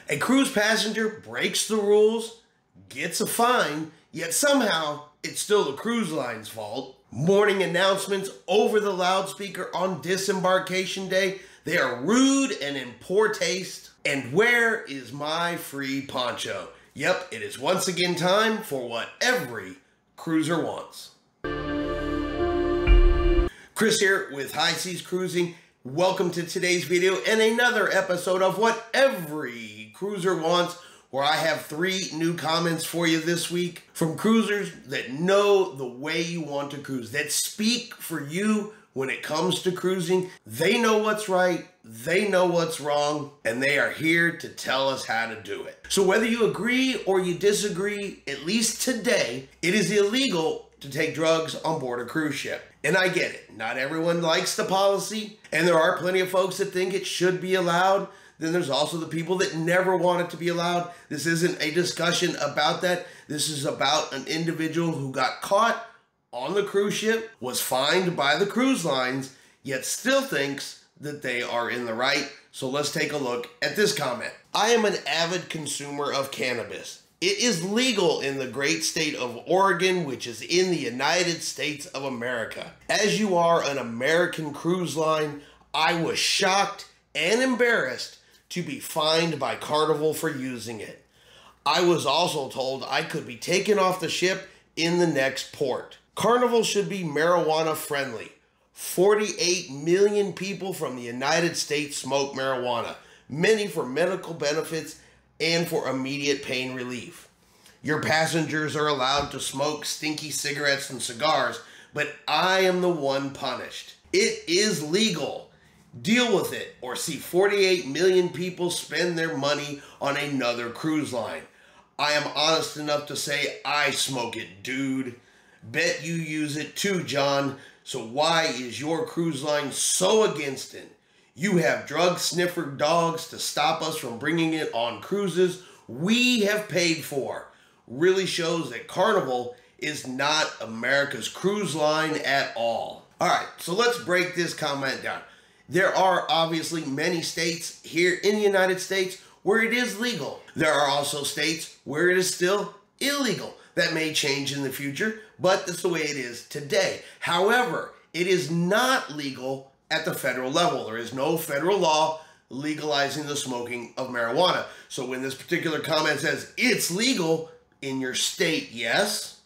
A cruise passenger breaks the rules, gets a fine, yet somehow it's still the cruise line's fault. Morning announcements over the loudspeaker on disembarkation day, they are rude and in poor taste. And where is my free poncho? Yep, it is once again time for what every cruiser wants. Chris here with High Seas Cruising. Welcome to today's video and another episode of What Every Cruiser Wants, where I have 3 new comments for you this week from cruisers that know the way you want to cruise, that speak for you when it comes to cruising. They know what's right, they know what's wrong, and they are here to tell us how to do it. So whether you agree or you disagree, at least today, it is illegal to take drugs on board a cruise ship. And I get it, not everyone likes the policy, and there are plenty of folks that think it should be allowed. Then there's also the people that never want it to be allowed. This isn't a discussion about that. This is about an individual who got caught on the cruise ship, was fined by the cruise lines, yet still thinks that they are in the right. So let's take a look at this comment. I am an avid consumer of cannabis. It is legal in the great state of Oregon, which is in the United States of America. As you are an American cruise line, I was shocked and embarrassed to be fined by Carnival for using it. I was also told I could be taken off the ship in the next port. Carnival should be marijuana friendly. 48 million people from the United States smoke marijuana, many for medical benefits and for immediate pain relief. Your passengers are allowed to smoke stinky cigarettes and cigars, but I am the one punished. It is legal. Deal with it, or see 48 million people spend their money on another cruise line. I am honest enough to say I smoke it, dude. Bet you use it too, John. So why is your cruise line so against it? You have drug sniffer dogs to stop us from bringing it on cruises we have paid for. Really shows that Carnival is not America's cruise line at all. All right, so let's break this comment down. There are obviously many states here in the United States where it is legal. There are also states where it is still illegal. That may change in the future, but that's the way it is today. However, it is not legal at the federal level. There is no federal law legalizing the smoking of marijuana. So when this particular comment says it's legal in your state, yes.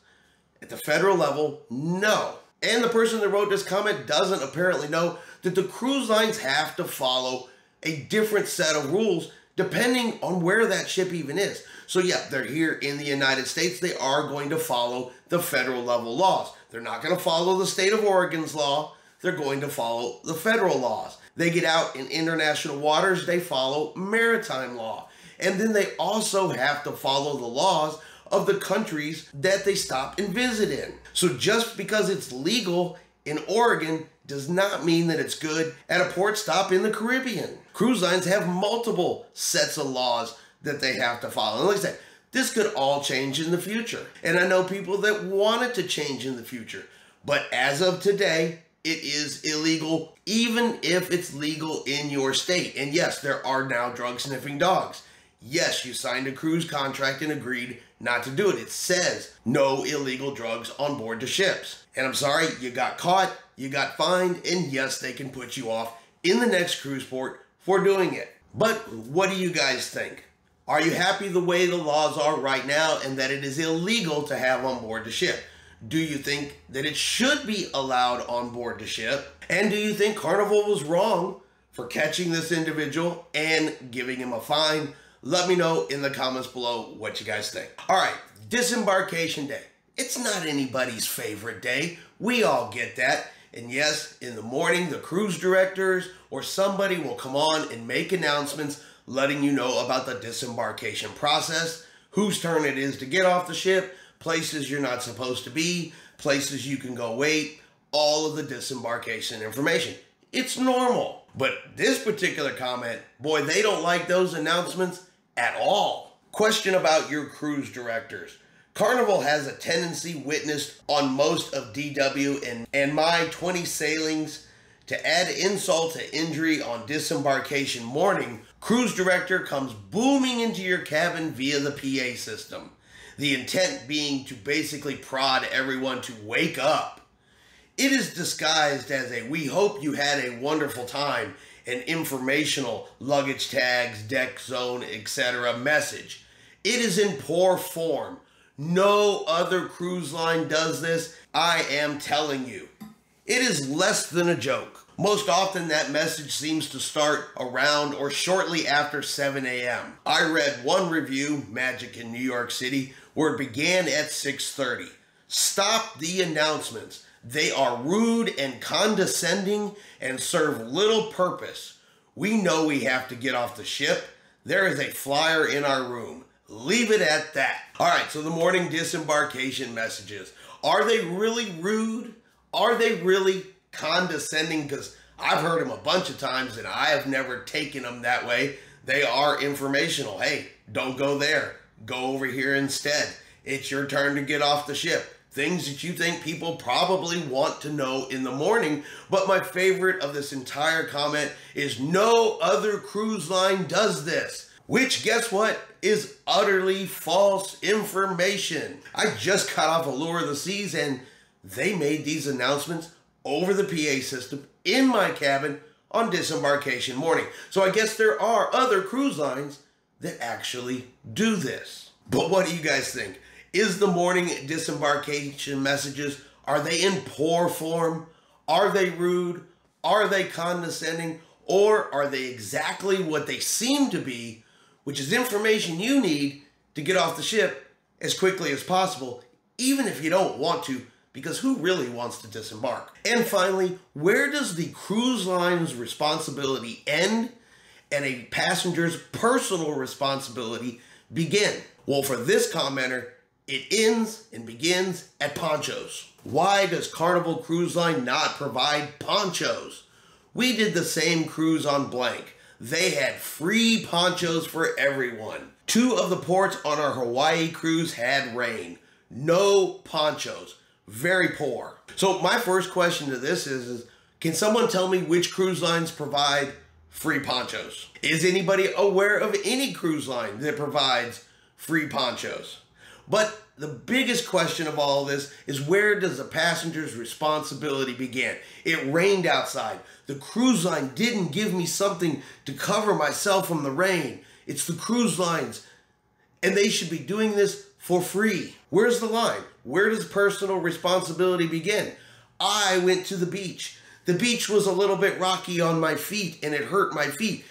At the federal level, no. And the person that wrote this comment doesn't apparently know that the cruise lines have to follow a different set of rules depending on where that ship even is. So yeah, they're here in the United States. They are going to follow the federal level laws. They're not going to follow the state of Oregon's law. They're going to follow the federal laws. They get out in international waters, they follow maritime law. And then they also have to follow the laws of the countries that they stop and visit in. So just because it's legal in Oregon does not mean that it's good at a port stop in the Caribbean. Cruise lines have multiple sets of laws that they have to follow. And like I said, this could all change in the future. And I know people that want it to change in the future. But as of today, it is illegal, even if it's legal in your state. And yes, there are now drug sniffing dogs. Yes, you signed a cruise contract and agreed not to do it. It says no illegal drugs on board the ships. And I'm sorry, you got caught, you got fined, and yes, they can put you off in the next cruise port for doing it. But what do you guys think? Are you happy the way the laws are right now and that it is illegal to have on board the ship? Do you think that it should be allowed on board the ship? And do you think Carnival was wrong for catching this individual and giving him a fine? Let me know in the comments below what you guys think. All right, disembarkation day. It's not anybody's favorite day. We all get that. And yes, in the morning, the cruise directors or somebody will come on and make announcements letting you know about the disembarkation process, whose turn it is to get off the ship, places you're not supposed to be, places you can go wait, all of the disembarkation information. It's normal. But this particular comment, boy, they don't like those announcements at all. Question about your cruise directors. Carnival has a tendency witnessed on most of DW and my 20 sailings To add insult to injury on disembarkation morning, cruise director comes booming into your cabin via the PA system. The intent being to basically prod everyone to wake up. It is disguised as a "we hope you had a wonderful time" and informational luggage tags, deck zone, etc. message. It is in poor form. No other cruise line does this, I am telling you. It is less than a joke. Most often that message seems to start around or shortly after 7 a.m. I read one review, Magic in New York City, where it began at 6:30. Stop the announcements. They are rude and condescending and serve little purpose. We know we have to get off the ship. There is a flyer in our room. Leave it at that. All right, so the morning disembarkation messages. Are they really rude? Are they really condescending? Because I've heard them a bunch of times and I have never taken them that way. They are informational. Hey, don't go there. Go over here instead. It's your turn to get off the ship. Things that you think people probably want to know in the morning. But my favorite of this entire comment is no other cruise line does this. Which, guess what, is utterly false information. I just got off Allure of the Seas and they made these announcements over the PA system in my cabin on disembarkation morning. So I guess there are other cruise lines that actually do this. But what do you guys think? Is the morning disembarkation messages, are they in poor form? Are they rude? Are they condescending? Or are they exactly what they seem to be, which is information you need to get off the ship as quickly as possible, even if you don't want to, because who really wants to disembark? And finally, where does the cruise line's responsibility end and a passenger's personal responsibility begin? Well, for this commenter, it ends and begins at ponchos. Why does Carnival Cruise Line not provide ponchos? We did the same cruise on blank. They had free ponchos for everyone. 2 of the ports on our Hawaii cruise had rain. No ponchos. Very poor. So my first question to this is can someone tell me which cruise lines provide free ponchos? Is anybody aware of any cruise line that provides free ponchos? But the biggest question of all this is, where does the passenger's responsibility begin? It rained outside. The cruise line didn't give me something to cover myself from the rain. It's the cruise lines, and they should be doing this for free. Where's the line? Where does personal responsibility begin? I went to the beach. The beach was a little bit rocky on my feet and it hurt my feet.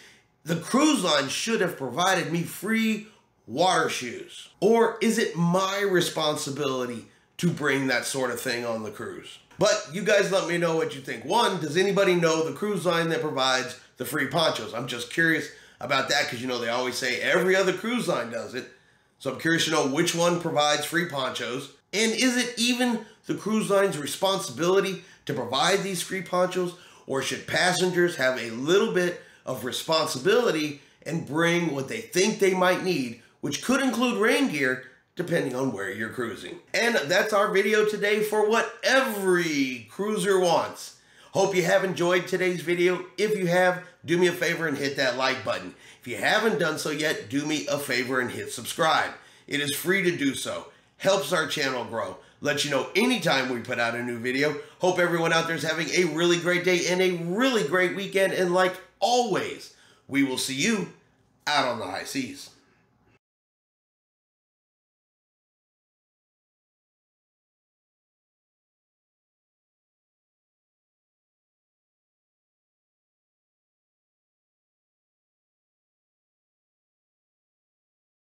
The cruise line should have provided me free water shoes. Or is it my responsibility to bring that sort of thing on the cruise? But you guys let me know what you think. 1, does anybody know the cruise line that provides the free ponchos? I'm just curious about that because, you know, they always say every other cruise line does it. So I'm curious to know which one provides free ponchos. And is it even the cruise line's responsibility to provide these free ponchos? Or should passengers have a little bit of responsibility and bring what they think they might need, which could include rain gear, depending on where you're cruising? And that's our video today for what every cruiser wants. Hope you have enjoyed today's video. If you have, do me a favor and hit that like button. If you haven't done so yet, do me a favor and hit subscribe. It is free to do so. Helps our channel grow. Let you know anytime we put out a new video. Hope everyone out there is having a really great day and a really great weekend. And like always, we will see you out on the high seas.